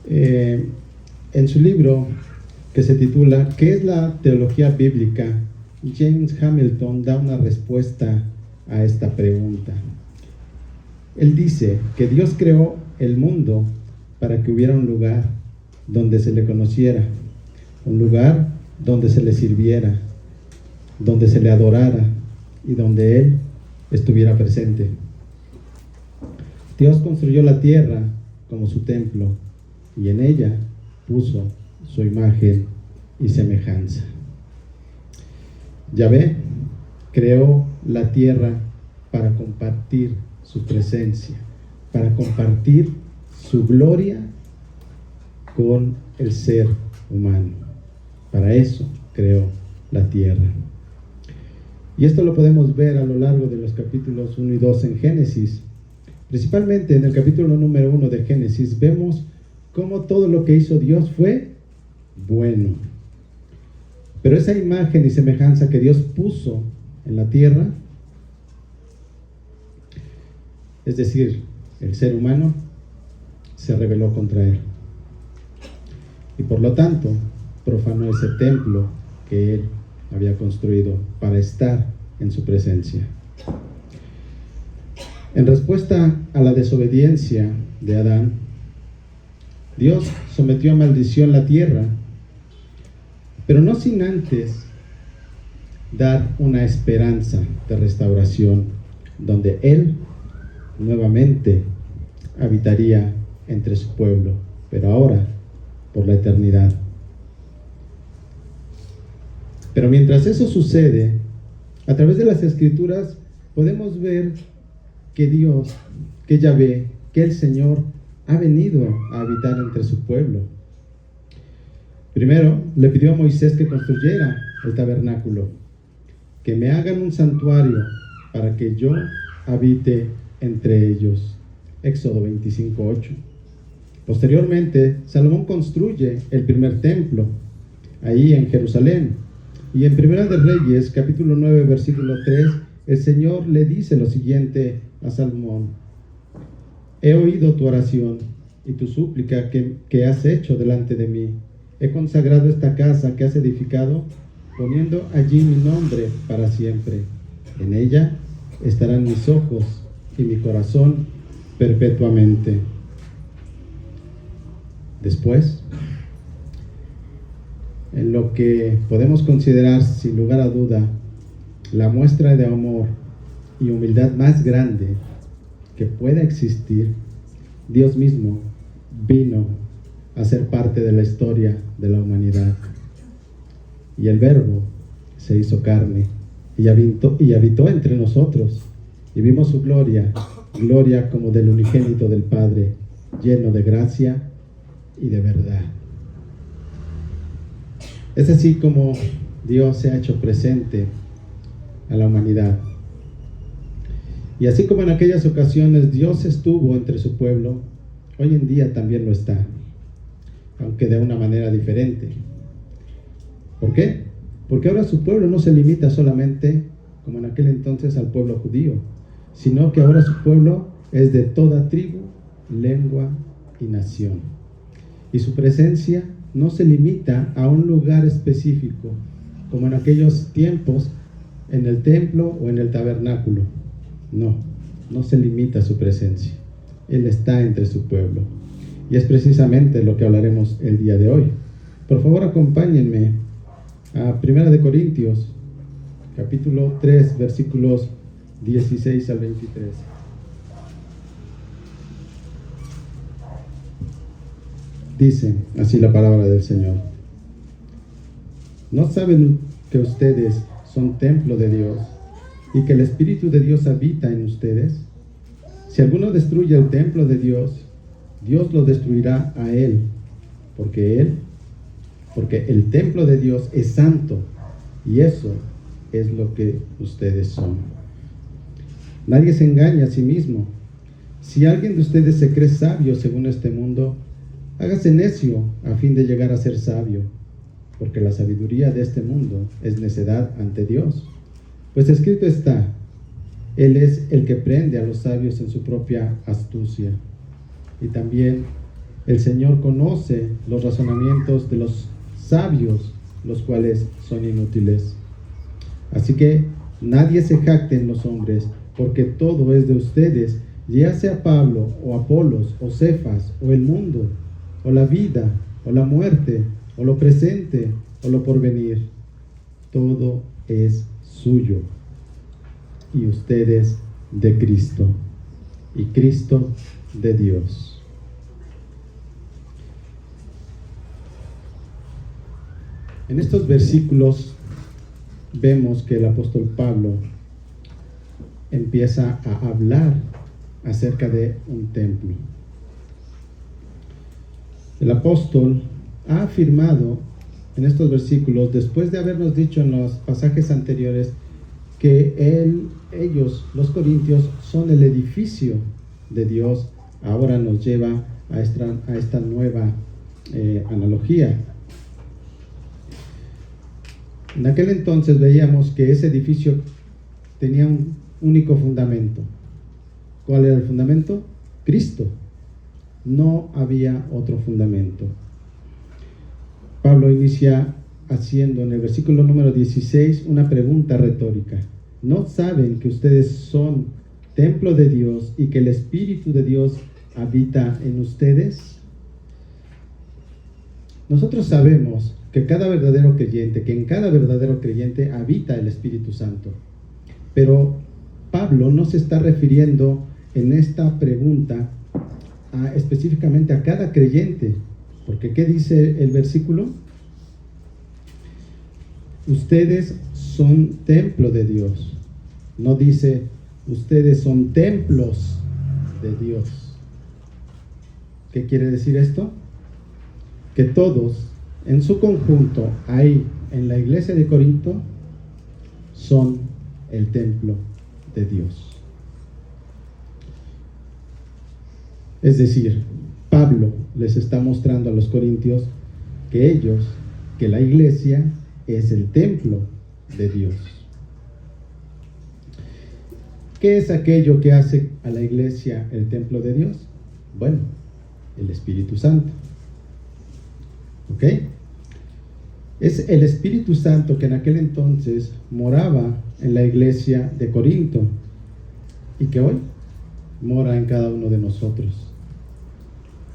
En su libro que se titula ¿Qué es la teología bíblica?, James Hamilton da una respuesta a esta pregunta. Él dice que Dios creó el mundo para que hubiera un lugar donde se le conociera, un lugar donde se le sirviera, donde se le adorara y donde Él estuviera presente. Dios construyó la tierra como su templo y en ella puso su imagen y semejanza. Yahvé creó la tierra para compartir su presencia, para compartir su gloria con el ser humano. Para eso creó la tierra. Y esto lo podemos ver a lo largo de los capítulos 1 y 2 en Génesis. Principalmente en el capítulo número 1 de Génesis vemos cómo todo lo que hizo Dios fue bueno. Pero esa imagen y semejanza que Dios puso en la tierra, es decir, el ser humano, se rebeló contra Él. Y por lo tanto, profanó ese templo que Él había construido para estar en su presencia. En respuesta a la desobediencia de Adán, Dios sometió a maldición la tierra, pero no sin antes dar una esperanza de restauración, donde Él nuevamente habitaría entre su pueblo, pero ahora por la eternidad. Pero mientras eso sucede, a través de las Escrituras podemos ver que Dios, que Yahvé, que el Señor ha venido a habitar entre su pueblo. Primero le pidió a Moisés que construyera el tabernáculo, que me hagan un santuario para que yo habite entre ellos. Éxodo 25:8. Posteriormente, Salomón construye el primer templo, ahí en Jerusalén. Y en Primera de Reyes, capítulo 9, versículo 3, el Señor le dice lo siguiente a Salomón: he oído tu oración y tu súplica que has hecho delante de mí. He consagrado esta casa que has edificado, poniendo allí mi nombre para siempre. En ella estarán mis ojos y mi corazón perpetuamente. Después, en lo que podemos considerar sin lugar a duda la muestra de amor y humildad más grande que pueda existir, Dios mismo vino a ser parte de la historia de la humanidad. Y el Verbo se hizo carne y habitó entre nosotros, y vimos su gloria, gloria como del unigénito del Padre, lleno de gracia y de verdad. Es así como Dios se ha hecho presente a la humanidad. Y así como en aquellas ocasiones Dios estuvo entre su pueblo, hoy en día también lo está, aunque de una manera diferente. ¿Por qué? Porque ahora su pueblo no se limita solamente, como en aquel entonces, al pueblo judío, sino que ahora su pueblo es de toda tribu, lengua y nación. Y su presencia no se limita a un lugar específico, como en aquellos tiempos, en el templo o en el tabernáculo. No se limita a su presencia. Él está entre su pueblo. Y es precisamente lo que hablaremos el día de hoy. Por favor, acompáñenme a 1 Corintios, capítulo 3, versículos 16 al 23. Dice así la palabra del Señor: ¿no saben que ustedes son templo de Dios y que el Espíritu de Dios habita en ustedes? Si alguno destruye el templo de Dios, Dios lo destruirá a él, porque el templo de Dios es santo, y eso es lo que ustedes son. Nadie se engaña a sí mismo. Si alguien de ustedes se cree sabio según este mundo, hágase necio a fin de llegar a ser sabio, porque la sabiduría de este mundo es necedad ante Dios. Pues escrito está: Él es el que prende a los sabios en su propia astucia. Y también El Señor conoce los razonamientos de los sabios, los cuales son inútiles. Así que nadie se jacte en los hombres, porque todo es de ustedes, ya sea Pablo, o Apolos, o Cefas, o el mundo, o la vida, o la muerte, o lo presente, o lo porvenir. Todo es suyo, y ustedes de Cristo, y Cristo de Dios. En estos versículos vemos que el apóstol Pablo empieza a hablar acerca de un templo. El apóstol ha afirmado en estos versículos, después de habernos dicho en los pasajes anteriores, que ellos, los corintios, son el edificio de Dios. Ahora nos lleva a esta nueva analogía. En aquel entonces veíamos que ese edificio tenía un único fundamento. ¿Cuál era el fundamento? Cristo. No había otro fundamento. Pablo inicia haciendo en el versículo número 16 una pregunta retórica. ¿No saben que ustedes son templo de Dios y que el Espíritu de Dios habita en ustedes? Nosotros sabemos que en cada verdadero creyente habita el Espíritu Santo. Pero Pablo no se está refiriendo en esta pregunta específicamente a cada creyente, porque ¿qué dice el versículo? Ustedes son templo de Dios. No dice ustedes son templos de Dios. ¿Qué quiere decir esto? Que todos en su conjunto ahí en la iglesia de Corinto son el templo de Dios. Es decir, Pablo les está mostrando a los corintios que la iglesia es el templo de Dios. ¿Qué es aquello que hace a la iglesia el templo de Dios? Bueno, el Espíritu Santo. ¿Ok? Es el Espíritu Santo que en aquel entonces moraba en la iglesia de Corinto y que hoy mora en cada uno de nosotros.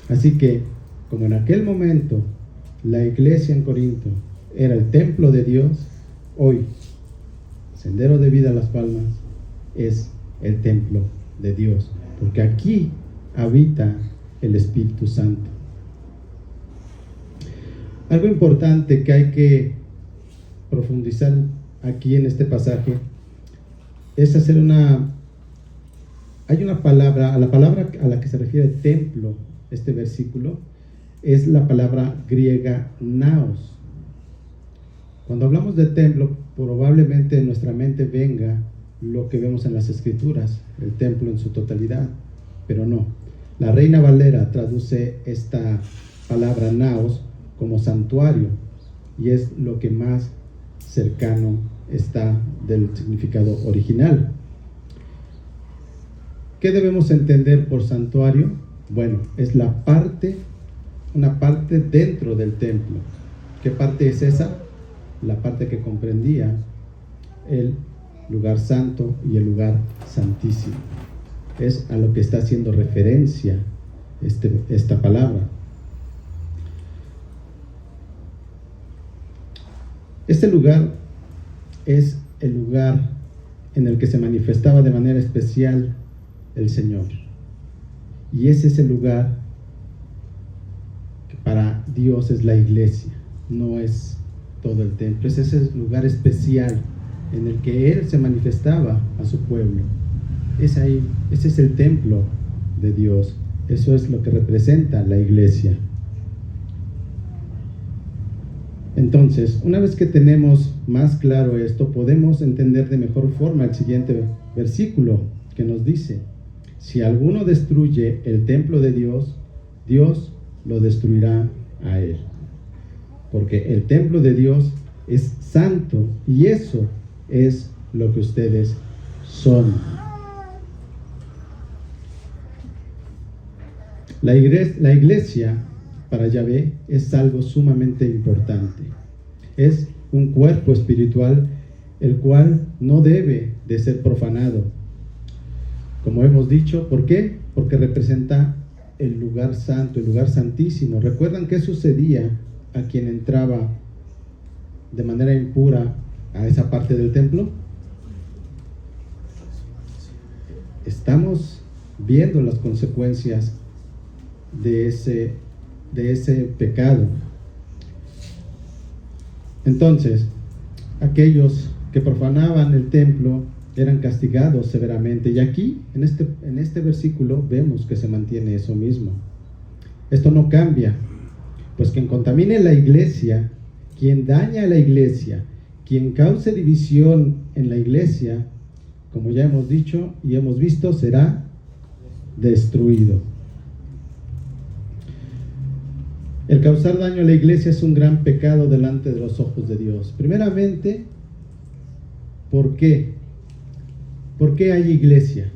Así que, como en aquel momento la iglesia en Corinto era el templo de Dios, hoy Sendero de Vida Las Palmas es el templo de Dios, porque aquí habita el Espíritu Santo. Algo importante que hay que profundizar aquí en este pasaje es hacer hay una palabra, a la palabra a la que se refiere templo, este versículo, es la palabra griega naos. Cuando hablamos de templo, probablemente en nuestra mente venga lo que vemos en las Escrituras, el templo en su totalidad, pero no. La Reina Valera traduce esta palabra naos como santuario, y es lo que más cercano está del significado original. ¿Qué debemos entender por santuario? Bueno, es una parte dentro del templo. ¿Qué parte es esa? La parte que comprendía el lugar santo y el lugar santísimo. Es a lo que está haciendo referencia esta palabra. Este lugar es el lugar en el que se manifestaba de manera especial el Señor. Y ese es el lugar que para Dios es la iglesia, no es todo el templo. Es ese lugar especial en el que Él se manifestaba a su pueblo. Ese es el templo de Dios. Eso es lo que representa la iglesia. Entonces, una vez que tenemos más claro esto, podemos entender de mejor forma el siguiente versículo que nos dice: si alguno destruye el templo de Dios, Dios lo destruirá a él. Porque el templo de Dios es santo y eso es lo que ustedes son. La iglesia para Yahvé es algo sumamente importante. Es un cuerpo espiritual el cual no debe de ser profanado. Como hemos dicho, ¿por qué? Porque representa el lugar santo, el lugar santísimo. ¿Recuerdan qué sucedía a quien entraba de manera impura a esa parte del templo? Estamos viendo las consecuencias de ese pecado. Entonces, aquellos que profanaban el templo eran castigados severamente. Y aquí, en este versículo, vemos que se mantiene eso mismo. Esto no cambia, pues quien contamine la iglesia, quien daña a la iglesia, quien cause división en la iglesia, como ya hemos dicho y hemos visto, será destruido. El causar daño a la iglesia es un gran pecado delante de los ojos de Dios. Primeramente, ¿por qué? ¿Por qué hay iglesia?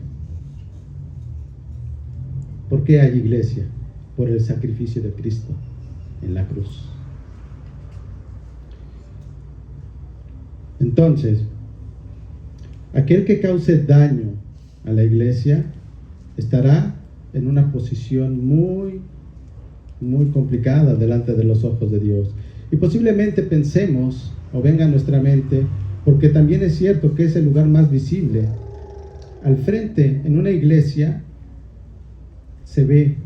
¿Por qué hay iglesia? Por el sacrificio de Cristo en la cruz. Entonces, aquel que cause daño a la iglesia estará en una posición muy complicada delante de los ojos de Dios. Y posiblemente pensemos o venga a nuestra mente, porque también es cierto que es el lugar más visible. Al frente, en una iglesia, se ve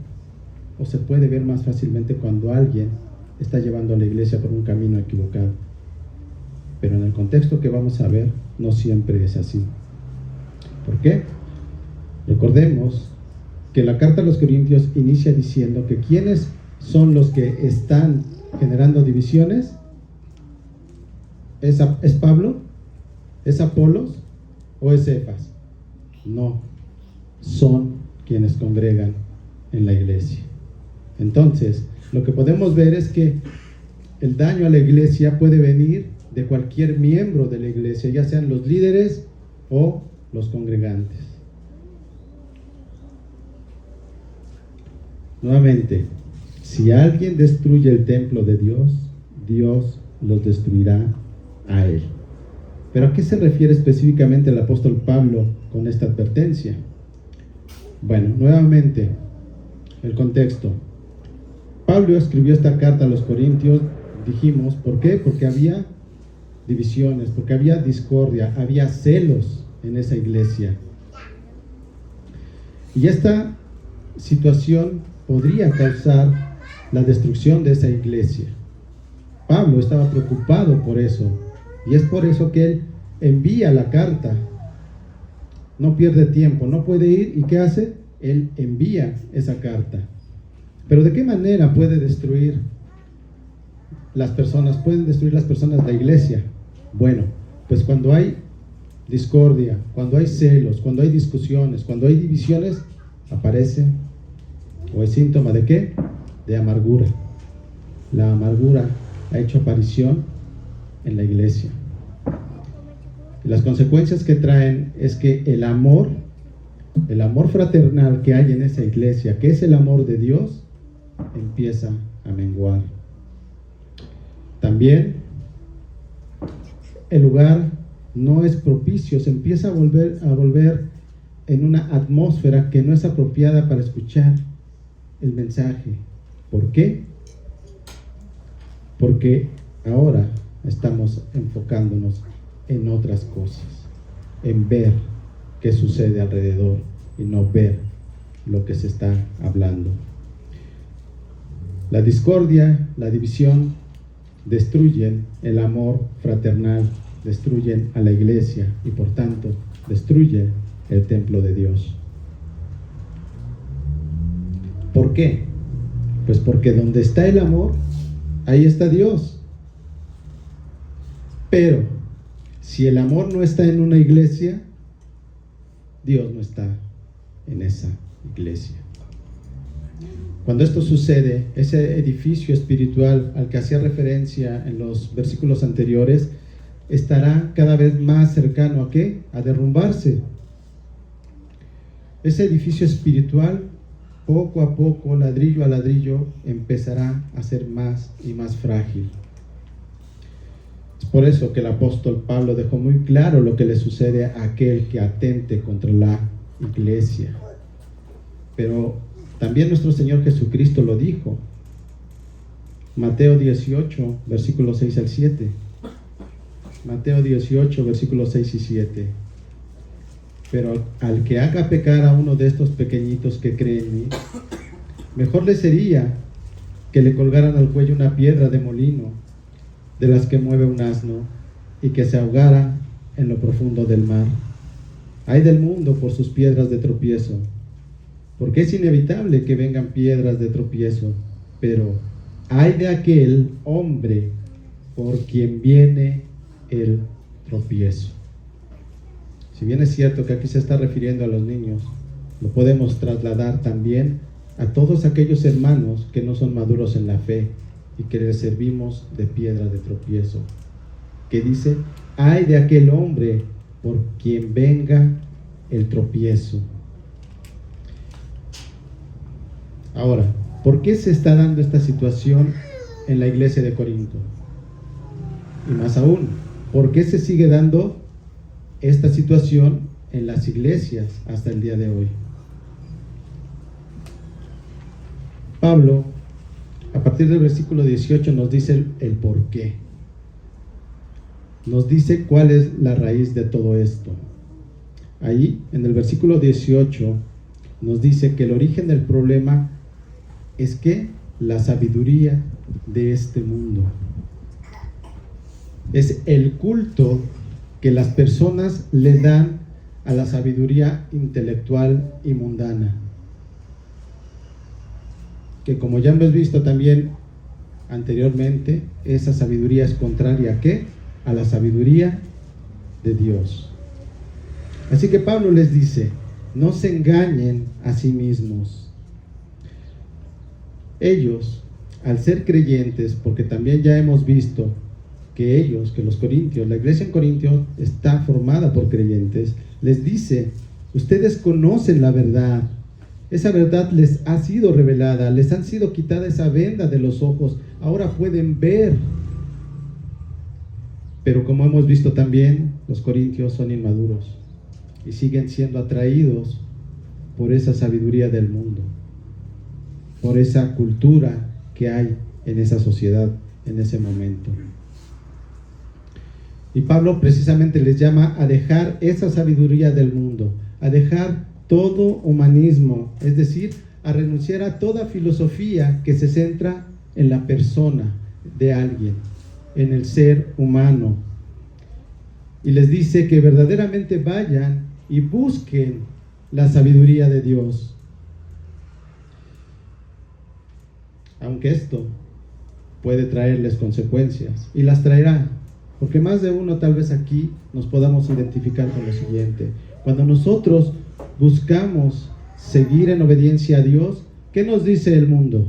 o se puede ver más fácilmente cuando alguien está llevando a la iglesia por un camino equivocado. Pero en el contexto que vamos a ver, no siempre es así. ¿Por qué? Recordemos que la carta a los Corintios inicia diciendo que ¿quiénes son los que están generando divisiones? ¿Es Pablo? ¿Es Apolos? ¿O es Cefas? No, son quienes congregan en la iglesia. Entonces, lo que podemos ver es que el daño a la iglesia puede venir de cualquier miembro de la iglesia, ya sean los líderes o los congregantes. Nuevamente, si alguien destruye el templo de Dios, Dios los destruirá a él. ¿Pero a qué se refiere específicamente el apóstol Pablo con esta advertencia? Bueno, nuevamente, el contexto. Pablo escribió esta carta a los Corintios, dijimos, ¿por qué? Porque había divisiones, porque había discordia, había celos en esa iglesia. Y esta situación podría causar la destrucción de esa iglesia. Pablo estaba preocupado por eso, y es por eso que él envía la carta. No pierde tiempo, no puede ir, ¿y qué hace? Él envía esa carta. Pero ¿de qué manera puede destruir las personas? ¿Pueden destruir las personas la iglesia? Bueno, pues cuando hay discordia, cuando hay celos, cuando hay discusiones, cuando hay divisiones, aparece, o es síntoma de ¿qué? De amargura. La amargura ha hecho aparición en la iglesia. Y las consecuencias que traen es que el amor fraternal que hay en esa iglesia, que es el amor de Dios, empieza a menguar. También el lugar no es propicio, se empieza a volver en una atmósfera que no es apropiada para escuchar el mensaje. ¿Por qué? Porque ahora estamos enfocándonos en otras cosas, en ver qué sucede alrededor y no ver lo que se está hablando. La discordia, la división destruyen el amor fraternal, destruyen a la iglesia y por tanto destruyen el templo de Dios. ¿Por qué? Pues porque donde está el amor, ahí está Dios. Pero si el amor no está en una iglesia, Dios no está en esa iglesia. Cuando esto sucede, ese edificio espiritual al que hacía referencia en los versículos anteriores estará cada vez más cercano ¿a qué? A derrumbarse. Ese edificio espiritual poco a poco, ladrillo a ladrillo, empezará a ser más y más frágil. Es por eso que el apóstol Pablo dejó muy claro lo que le sucede a aquel que atente contra la iglesia. Pero también nuestro Señor Jesucristo lo dijo. Mateo 18, versículos 6 al 7. Mateo 18, versículos 6 y 7. Pero al que haga pecar a uno de estos pequeñitos que creen en mí, mejor le sería que le colgaran al cuello una piedra de molino, de las que mueve un asno, y que se ahogara en lo profundo del mar. Ay del mundo por sus piedras de tropiezo, porque es inevitable que vengan piedras de tropiezo, pero ay de aquel hombre por quien viene el tropiezo. Si bien es cierto que aquí se está refiriendo a los niños, lo podemos trasladar también a todos aquellos hermanos que no son maduros en la fe y que les servimos de piedra de tropiezo, que dice, ay de aquel hombre por quien venga el tropiezo. Ahora, ¿por qué se está dando esta situación en la iglesia de Corinto? Y más aún, ¿por qué se sigue dando esta situación en las iglesias hasta el día de hoy? Pablo, a partir del versículo 18, nos dice el por qué. Nos dice cuál es la raíz de todo esto. Ahí, en el versículo 18, nos dice que el origen del problema es que la sabiduría de este mundo. Es el culto que las personas le dan a la sabiduría intelectual y mundana, que como ya hemos visto también anteriormente, esa sabiduría es contraria ¿a qué? A la sabiduría de Dios. Así que Pablo les dice, no se engañen a sí mismos. Ellos, al ser creyentes, porque también ya hemos visto que ellos, que los corintios, la iglesia en Corintios está formada por creyentes, les dice, ustedes conocen la verdad, esa verdad les ha sido revelada, les han sido quitada esa venda de los ojos, ahora pueden ver. Pero como hemos visto también, los corintios son inmaduros y siguen siendo atraídos por esa sabiduría del mundo, por esa cultura que hay en esa sociedad en ese momento. Y Pablo precisamente les llama a dejar esa sabiduría del mundo, a dejar todo humanismo, es decir, a renunciar a toda filosofía que se centra en la persona de alguien, en el ser humano. Y les dice que verdaderamente vayan y busquen la sabiduría de Dios. Aunque esto puede traerles consecuencias, y las traerá, porque más de uno tal vez aquí nos podamos identificar con lo siguiente. Cuando nosotros buscamos seguir en obediencia a Dios, ¿qué nos dice el mundo?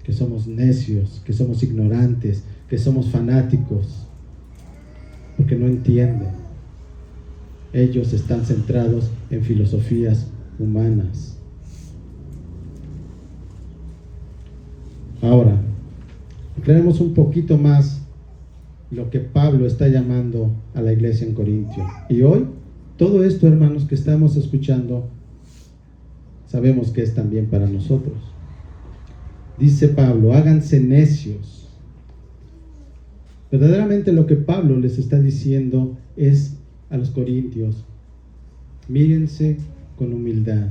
Que somos necios, que somos ignorantes, que somos fanáticos, porque no entienden. Ellos están centrados en filosofías humanas. Ahora, aclaremos un poquito más lo que Pablo está llamando a la iglesia en Corintio. Y hoy, todo esto, hermanos, que estamos escuchando, sabemos que es también para nosotros. Dice Pablo, háganse necios. Verdaderamente lo que Pablo les está diciendo es a los corintios, mírense con humildad,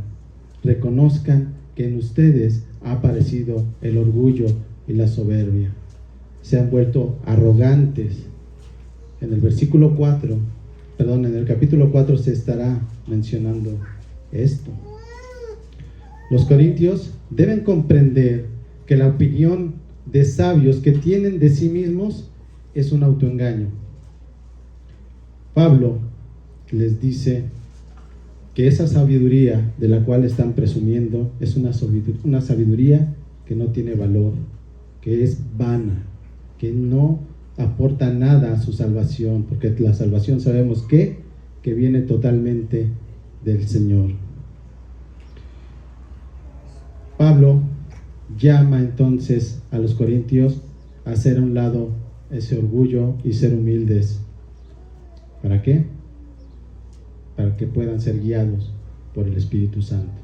reconozcan que en ustedes ha aparecido el orgullo y la soberbia. Se han vuelto arrogantes. En el capítulo 4 se estará mencionando esto. Los corintios deben comprender que la opinión de sabios que tienen de sí mismos es un autoengaño. Pablo les dice que esa sabiduría de la cual están presumiendo es una sabiduría que no tiene valor, que es vana, que no aporta nada a su salvación, porque la salvación sabemos que viene totalmente del Señor. Pablo llama entonces a los corintios a hacer a un lado ese orgullo y ser humildes. ¿Para qué? Para que puedan ser guiados por el Espíritu Santo.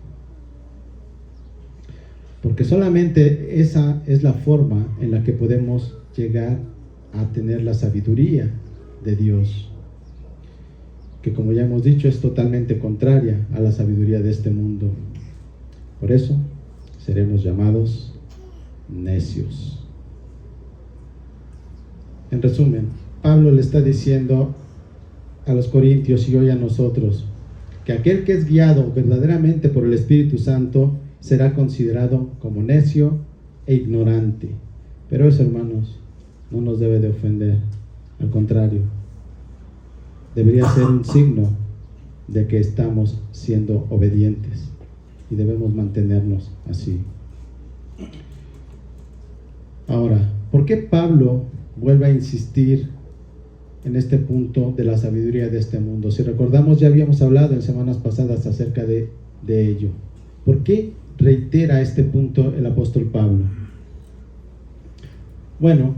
Porque solamente esa es la forma en la que podemos llegar a tener la sabiduría de Dios, que como ya hemos dicho es totalmente contraria a la sabiduría de este mundo. Por eso seremos llamados necios. En resumen, Pablo le está diciendo a los corintios y hoy a nosotros que aquel que es guiado verdaderamente por el Espíritu Santo será considerado como necio e ignorante. Pero eso, hermanos, no nos debe de ofender. Al contrario, debería ser un signo de que estamos siendo obedientes y debemos mantenernos así. Ahora, ¿por qué Pablo vuelve a insistir en este punto de la sabiduría de este mundo? Si recordamos, ya habíamos hablado en semanas pasadas acerca de ello. ¿Por qué reitera este punto el apóstol Pablo? Bueno,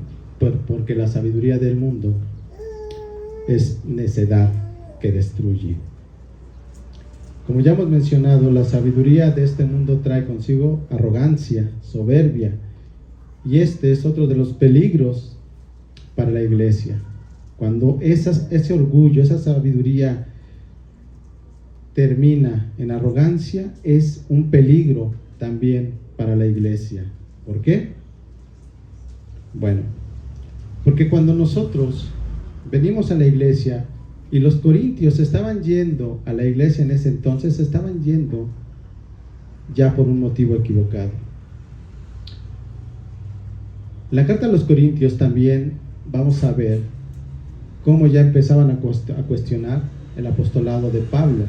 porque la sabiduría del mundo es necedad que destruye. Como ya hemos mencionado, la sabiduría de este mundo trae consigo arrogancia, soberbia, y este es otro de los peligros para la iglesia. Cuando ese orgullo, esa sabiduría termina en arrogancia, es un peligro también para la iglesia. ¿Por qué? Bueno, porque cuando nosotros venimos a la iglesia, y los corintios estaban yendo a la iglesia en ese entonces, estaban yendo ya por un motivo equivocado. La carta a los corintios también vamos a ver cómo ya empezaban a cuestionar el apostolado de Pablo.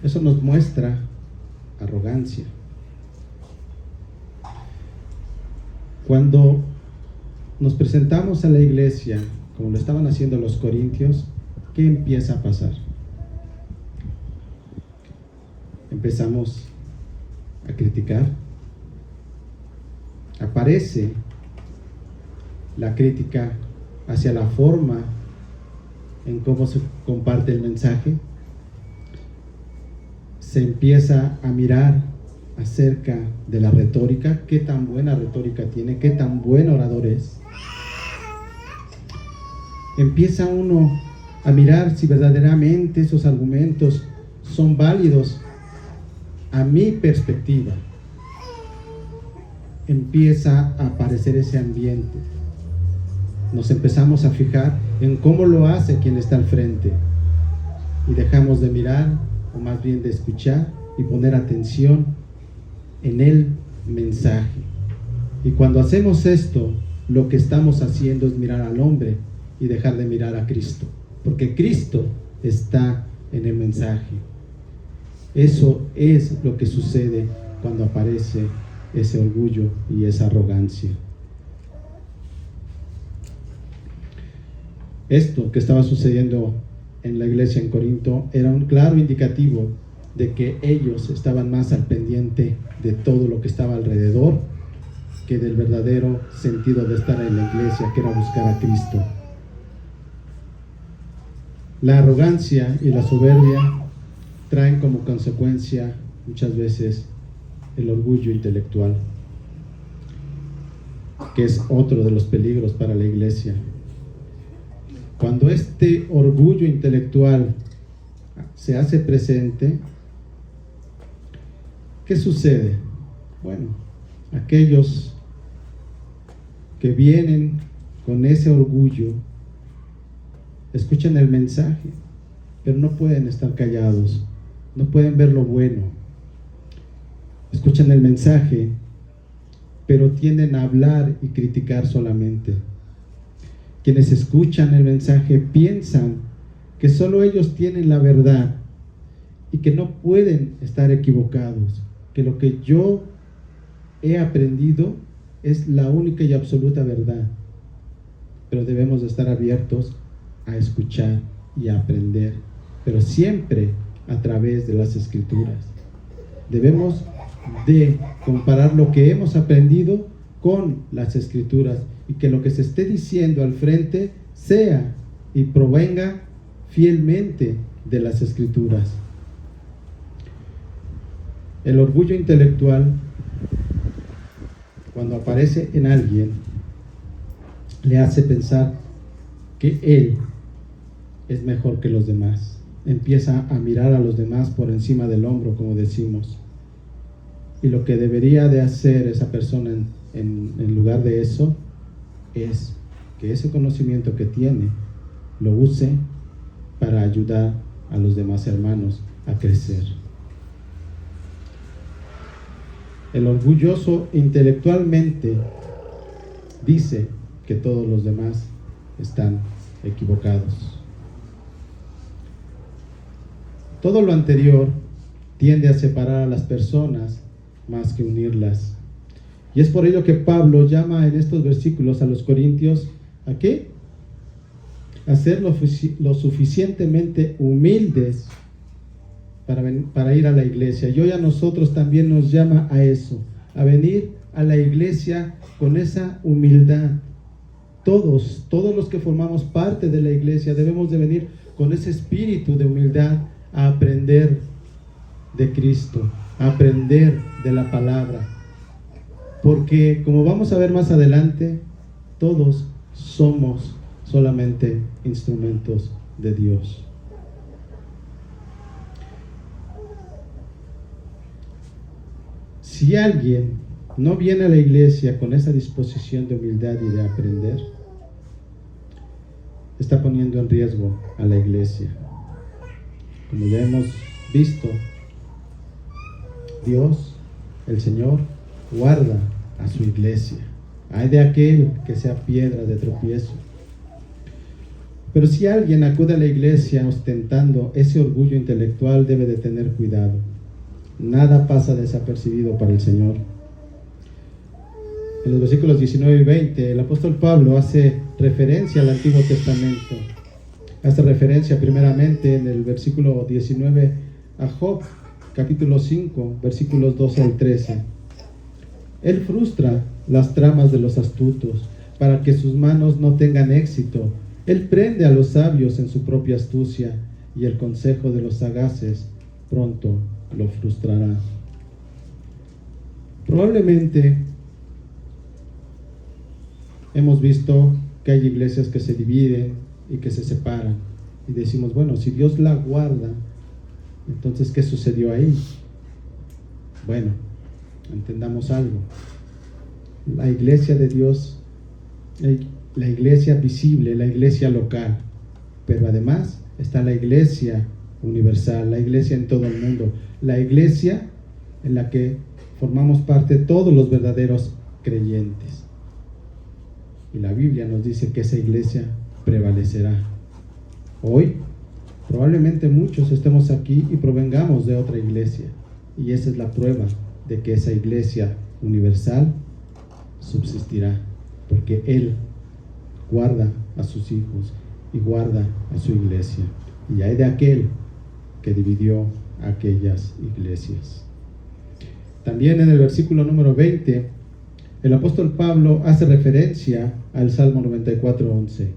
Eso nos muestra arrogancia. Cuando nos presentamos a la iglesia como lo estaban haciendo los corintios, ¿qué empieza a pasar? Empezamos a criticar. Aparece la crítica hacia la forma en cómo se comparte el mensaje. Se empieza a mirar acerca de la retórica, qué tan buena retórica tiene, qué tan buen orador es. Empieza uno a mirar si verdaderamente esos argumentos son válidos a mi perspectiva. Empieza a aparecer ese ambiente. Nos empezamos a fijar en cómo lo hace quien está al frente y dejamos de mirar, o más bien de escuchar y poner atención en el mensaje. Y cuando hacemos esto, lo que estamos haciendo es mirar al hombre y dejar de mirar a Cristo, porque Cristo está en el mensaje. Eso es lo que sucede cuando aparece ese orgullo y esa arrogancia. Esto que estaba sucediendo en la iglesia en Corinto era un claro indicativo de que ellos estaban más al pendiente de todo lo que estaba alrededor que del verdadero sentido de estar en la iglesia, que era buscar a Cristo. La arrogancia y la soberbia traen como consecuencia muchas veces el orgullo intelectual, que es otro de los peligros para la iglesia. Cuando este orgullo intelectual se hace presente, ¿qué sucede? Bueno, aquellos que vienen con ese orgullo escuchan el mensaje, pero no pueden estar callados, no pueden ver lo bueno. Escuchan el mensaje, pero tienden a hablar y criticar solamente. Quienes escuchan el mensaje piensan que solo ellos tienen la verdad y que no pueden estar equivocados, que lo que yo he aprendido es la única y absoluta verdad. Pero debemos de estar abiertos a escuchar y a aprender, pero siempre a través de las Escrituras. Debemos de comparar lo que hemos aprendido con las Escrituras y que lo que se esté diciendo al frente sea y provenga fielmente de las Escrituras. El orgullo intelectual, cuando aparece en alguien, le hace pensar que él es mejor que los demás. Empieza a mirar a los demás por encima del hombro, como decimos. Y lo que debería de hacer esa persona en lugar de eso es que ese conocimiento que tiene lo use para ayudar a los demás hermanos a crecer. El orgulloso intelectualmente dice que todos los demás están equivocados. Todo lo anterior tiende a separar a las personas más que unirlas. Y es por ello que Pablo llama en estos versículos a los corintios ¿a qué? A ser lo suficientemente humildes para ir a la iglesia. Y hoy a nosotros también nos llama a eso, a venir a la iglesia con esa humildad. Todos los que formamos parte de la iglesia debemos de venir con ese espíritu de humildad a aprender de Cristo, a aprender de la palabra. Porque como vamos a ver más adelante, todos somos solamente instrumentos de Dios. Si alguien no viene a la iglesia con esa disposición de humildad y de aprender, está poniendo en riesgo a la iglesia. Como ya hemos visto, Dios, el Señor, guarda a su iglesia. Ay de aquel que sea piedra de tropiezo. Pero si alguien acude a la iglesia ostentando ese orgullo intelectual, debe de tener cuidado. Nada pasa desapercibido para el Señor. En los versículos 19 y 20, el apóstol Pablo hace referencia al Antiguo Testamento. Hace referencia primeramente en el versículo 19 a Job, capítulo 5, versículos 12 al 13. Él frustra las tramas de los astutos para que sus manos no tengan éxito. Él prende a los sabios en su propia astucia y el consejo de los sagaces pronto lo frustrará. Probablemente hemos visto que hay iglesias que se dividen y que se separan y decimos, bueno, si Dios la guarda, entonces ¿qué sucedió ahí? Bueno, entendamos algo. La iglesia de Dios, la iglesia visible, la iglesia local, pero además está la iglesia universal, la iglesia en todo el mundo, la iglesia en la que formamos parte todos los verdaderos creyentes. Y la Biblia nos dice que esa iglesia prevalecerá. Hoy, probablemente muchos estemos aquí y provengamos de otra iglesia, y esa es la prueba de que esa iglesia universal subsistirá, porque Él guarda a sus hijos y guarda a su iglesia. Y hay de aquel que dividió aquellas iglesias. También en el versículo número 20, el apóstol Pablo hace referencia al Salmo 94:11.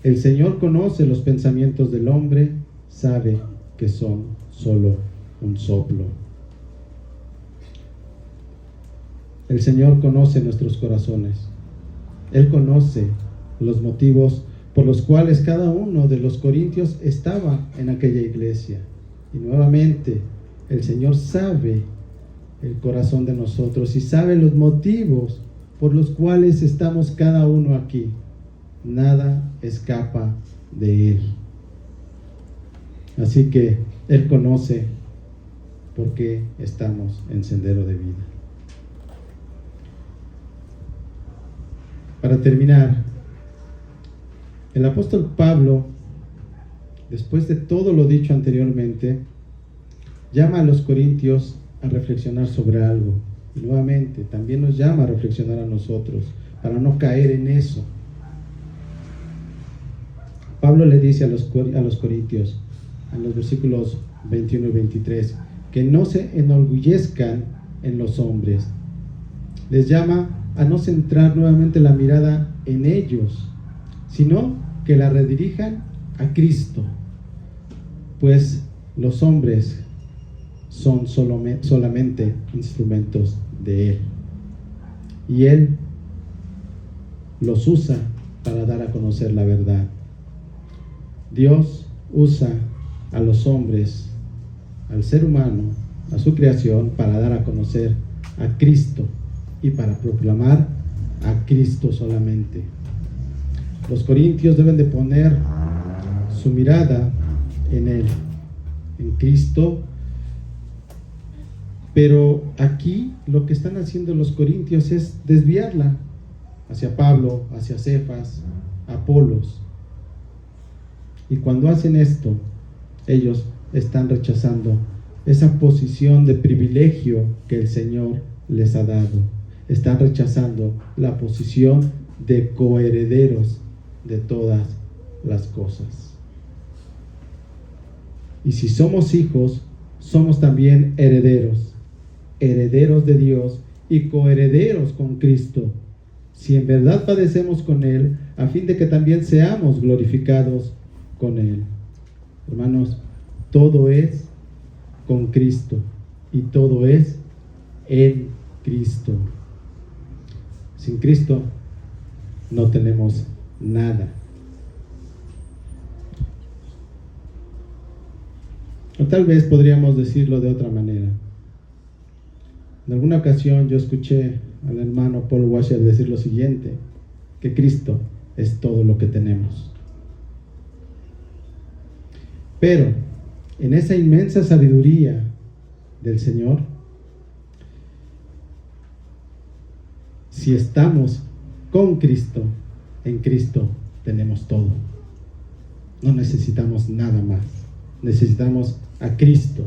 El Señor conoce los pensamientos del hombre, sabe que son solo un soplo. El Señor conoce nuestros corazones. Él conoce los motivos por los cuales cada uno de los corintios estaba en aquella iglesia. Y nuevamente, el Señor sabe el corazón de nosotros y sabe los motivos por los cuales estamos cada uno aquí. Nada escapa de Él. Así que Él conoce por qué estamos en sendero de vida. Para terminar, el apóstol Pablo, después de todo lo dicho anteriormente, llama a los corintios a reflexionar sobre algo. Y nuevamente, también nos llama a reflexionar a nosotros, para no caer en eso. Pablo le dice a los corintios, en los versículos 21 y 23, que no se enorgullezcan en los hombres. Les llama a no centrar nuevamente la mirada en ellos, sino que la redirijan a Cristo, pues los hombres son solamente instrumentos de Él, y Él los usa para dar a conocer la verdad. Dios usa a los hombres, al ser humano, a su creación, para dar a conocer a Cristo y para proclamar a Cristo solamente. Los corintios deben de poner su mirada en Él, en Cristo. Pero aquí lo que están haciendo los corintios es desviarla hacia Pablo, hacia Cefas, Apolos. Y cuando hacen esto, ellos están rechazando esa posición de privilegio que el Señor les ha dado. Están rechazando la posición de coherederos de todas las cosas. Y si somos hijos, somos también herederos, herederos de Dios y coherederos con Cristo, si en verdad padecemos con Él, a fin de que también seamos glorificados con Él. Hermanos, todo es con Cristo y todo es en Cristo. Sin Cristo no tenemos nada. O tal vez podríamos decirlo de otra manera. En alguna ocasión yo escuché al hermano Paul Washer decir lo siguiente, que Cristo es todo lo que tenemos. Pero en esa inmensa sabiduría del Señor, si estamos con Cristo, en Cristo tenemos todo. No necesitamos nada más. Necesitamos a Cristo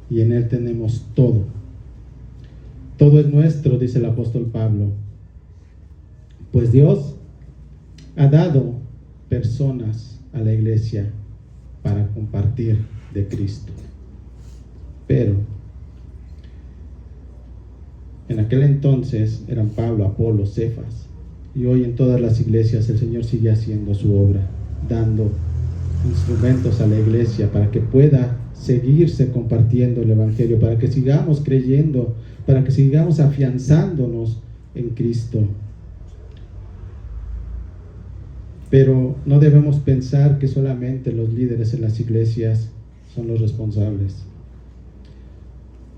y en Él tenemos todo. Todo es nuestro, dice el apóstol Pablo. Pues Dios ha dado personas a la iglesia para compartir de Cristo. Pero en aquel entonces eran Pablo, Apolo, Cefas, y hoy en todas las iglesias el Señor sigue haciendo su obra, dando instrumentos a la iglesia para que pueda seguirse compartiendo el evangelio, para que sigamos creyendo, para que sigamos afianzándonos en Cristo. Pero no debemos pensar que solamente los líderes en las iglesias son los responsables.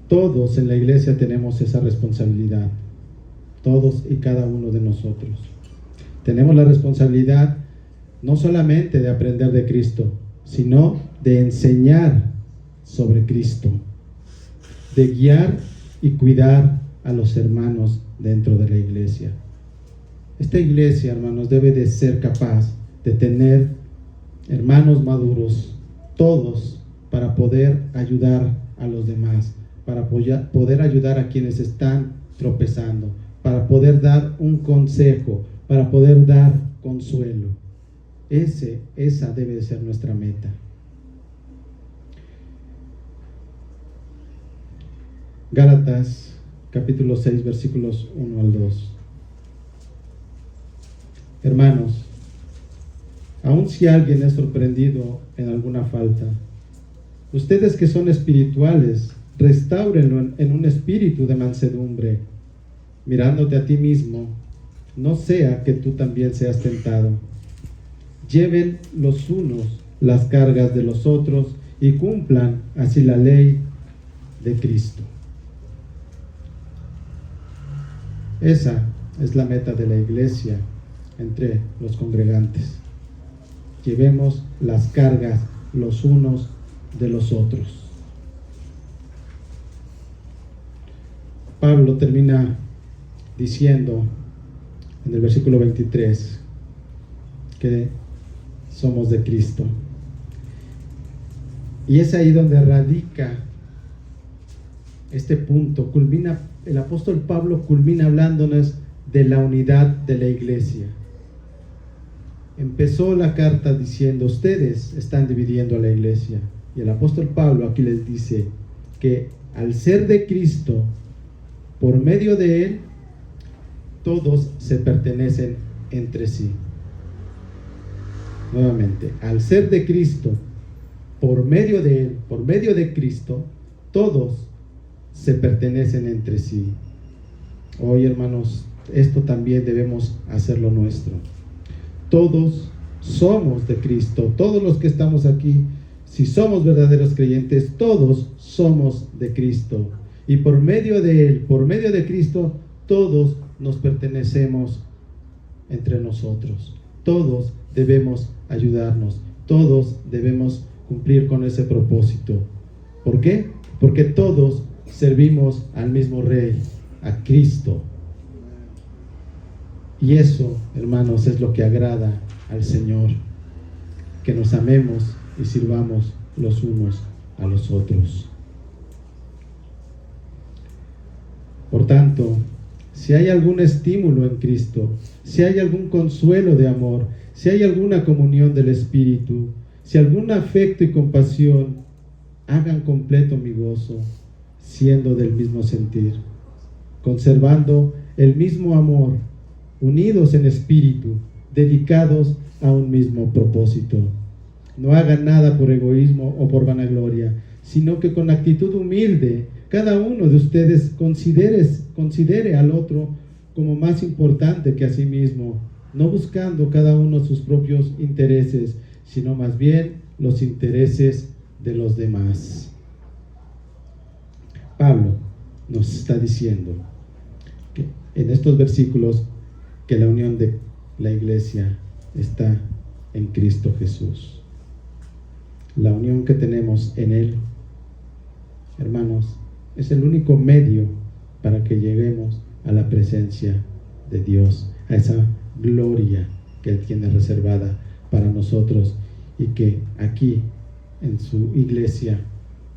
Todos en la iglesia tenemos esa responsabilidad, todos y cada uno de nosotros. Tenemos la responsabilidad no solamente de aprender de Cristo, sino de enseñar sobre Cristo, de guiar y cuidar a los hermanos dentro de la iglesia. Esta iglesia, hermanos, debe de ser capaz de tener hermanos maduros, todos, para poder ayudar a los demás, para poder ayudar a quienes están tropezando, para poder dar un consejo, para poder dar consuelo. Esa debe de ser nuestra meta. Gálatas capítulo 6 versículos 1 al 2. Hermanos, aun si alguien es sorprendido en alguna falta, ustedes que son espirituales, restáurenlo en un espíritu de mansedumbre, mirándote a ti mismo, no sea que tú también seas tentado. Lleven los unos las cargas de los otros y cumplan así la ley de Cristo. Esa es la meta de la iglesia entre los congregantes. Llevemos las cargas los unos de los otros. Pablo termina diciendo en el versículo 23 que somos de Cristo. Y es ahí donde radica este punto. El apóstol Pablo culmina hablándonos de la unidad de la iglesia. Empezó la carta diciendo, ustedes están dividiendo a la iglesia. Y el apóstol Pablo aquí les dice que al ser de Cristo, por medio de Él, todos se pertenecen entre sí. Nuevamente, al ser de Cristo, por medio de Él, por medio de Cristo, todos se pertenecen entre sí. Hoy, hermanos, esto también debemos hacerlo nuestro. Todos somos de Cristo, todos los que estamos aquí, si somos verdaderos creyentes, todos somos de Cristo. Y por medio de Él, por medio de Cristo, todos nos pertenecemos entre nosotros. Todos debemos ayudarnos, todos debemos cumplir con ese propósito. ¿Por qué? Porque todos servimos al mismo Rey, a Cristo. Y eso, hermanos, es lo que agrada al Señor, que nos amemos y sirvamos los unos a los otros. Por tanto, si hay algún estímulo en Cristo, si hay algún consuelo de amor, si hay alguna comunión del Espíritu, si algún afecto y compasión, hagan completo mi gozo, siendo del mismo sentir, conservando el mismo amor, unidos en espíritu, dedicados a un mismo propósito. No hagan nada por egoísmo o por vanagloria, sino que con actitud humilde, cada uno de ustedes considere al otro como más importante que a sí mismo, no buscando cada uno sus propios intereses, sino más bien los intereses de los demás. Pablo nos está diciendo que en estos versículos que la unión de la iglesia está en Cristo Jesús. La unión que tenemos en Él, hermanos, es el único medio para que lleguemos a la presencia de Dios, a esa gloria que Él tiene reservada para nosotros, y que aquí en su iglesia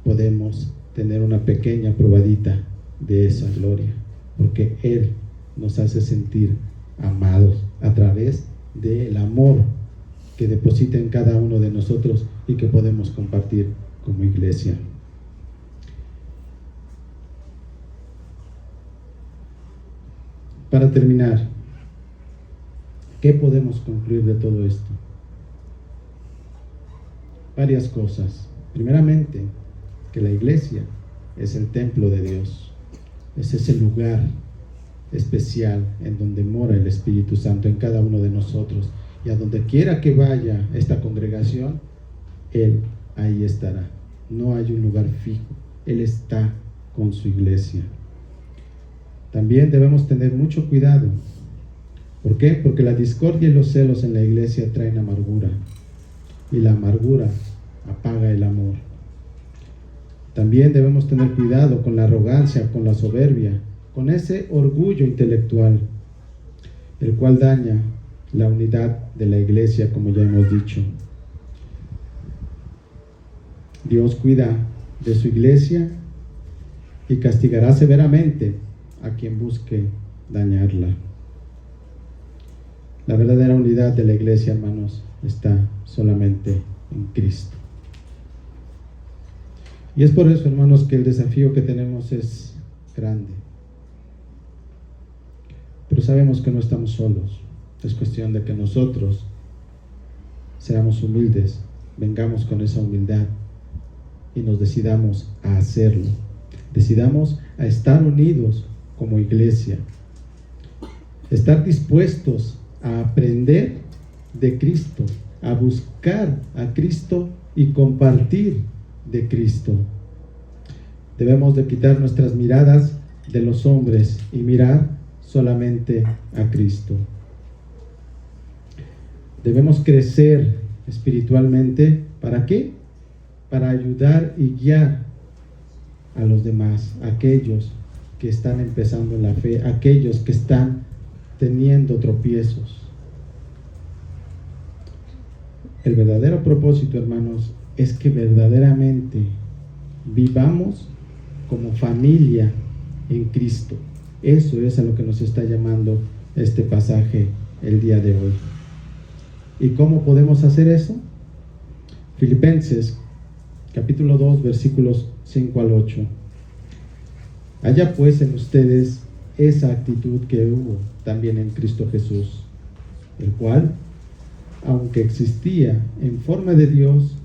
podemos tener una pequeña probadita de esa gloria, porque Él nos hace sentir amados a través del amor que deposita en cada uno de nosotros y que podemos compartir como iglesia. Para terminar, ¿qué podemos concluir de todo esto? Varias cosas. Primeramente, que la iglesia es el templo de Dios, es ese lugar especial en donde mora el Espíritu Santo en cada uno de nosotros, y a donde quiera que vaya esta congregación, Él ahí estará. No hay un lugar fijo, Él está con su iglesia. También debemos tener mucho cuidado. ¿Por qué? Porque la discordia y los celos en la iglesia traen amargura, y la amargura apaga el amor. También debemos tener cuidado con la arrogancia, con la soberbia, con ese orgullo intelectual, el cual daña la unidad de la iglesia, como ya hemos dicho. Dios cuida de su iglesia y castigará severamente a quien busque dañarla. La verdadera unidad de la iglesia, hermanos, está solamente en Cristo. Y es por eso, hermanos, que el desafío que tenemos es grande. Pero sabemos que no estamos solos. Es cuestión de que nosotros seamos humildes, vengamos con esa humildad y nos decidamos a hacerlo. Decidamos a estar unidos como iglesia, estar dispuestos a aprender de Cristo, a buscar a Cristo y compartir de Cristo. Debemos de quitar nuestras miradas de los hombres y mirar solamente a Cristo. Debemos crecer espiritualmente. ¿Para qué? Para ayudar y guiar a los demás, aquellos que están empezando en la fe, aquellos que están teniendo tropiezos. El verdadero propósito, hermanos, es que verdaderamente vivamos como familia en Cristo. Eso es a lo que nos está llamando este pasaje el día de hoy. ¿Y cómo podemos hacer eso? Filipenses capítulo 2, versículos 5 al 8. Haya pues en ustedes esa actitud que hubo también en Cristo Jesús, el cual, aunque existía en forma de Dios,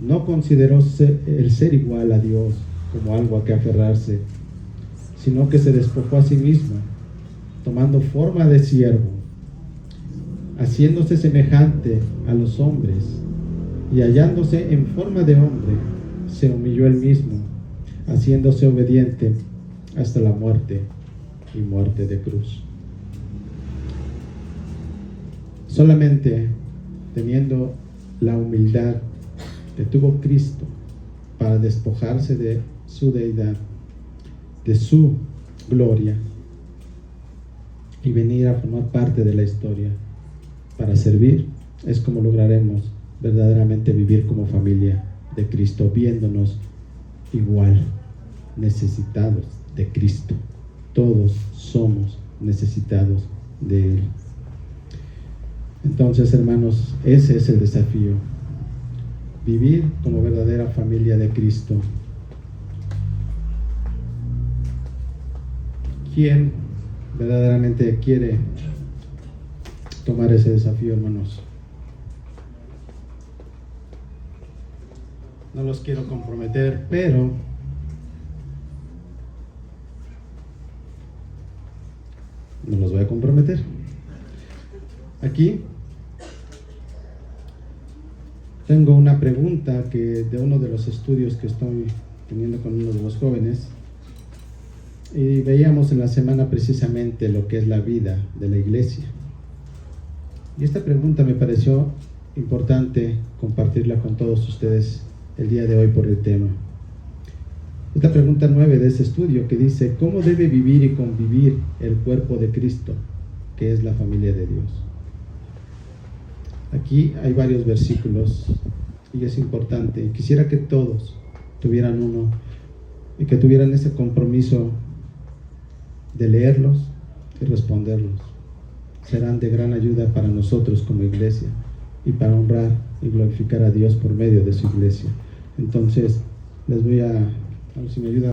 no consideró el ser igual a Dios como algo a que aferrarse, sino que se despojó a sí mismo, tomando forma de siervo, haciéndose semejante a los hombres, y hallándose en forma de hombre, se humilló él mismo, haciéndose obediente hasta la muerte y muerte de cruz. Solamente teniendo la humildad que tuvo Cristo para despojarse de su deidad, de su gloria, y venir a formar parte de la historia para servir, es como lograremos verdaderamente vivir como familia de Cristo, viéndonos igual, necesitados de Cristo. Todos somos necesitados de Él. Entonces, hermanos, ese es el desafío: vivir como verdadera familia de Cristo. ¿Quién verdaderamente quiere tomar ese desafío, hermanos? No los quiero comprometer, pero no los voy a comprometer. Aquí tengo una pregunta que de uno de los estudios que estoy teniendo con uno de los jóvenes, y veíamos en la semana precisamente lo que es la vida de la iglesia. Y esta pregunta me pareció importante compartirla con todos ustedes el día de hoy por el tema. Es la pregunta 9 de ese estudio, que dice: ¿cómo debe vivir y convivir el cuerpo de Cristo, que es la familia de Dios? Aquí hay varios versículos y es importante. Quisiera que todos tuvieran uno y que tuvieran ese compromiso de leerlos y responderlos. Serán de gran ayuda para nosotros como iglesia y para honrar y glorificar a Dios por medio de su iglesia. Entonces, les voy a ver si me ayuda.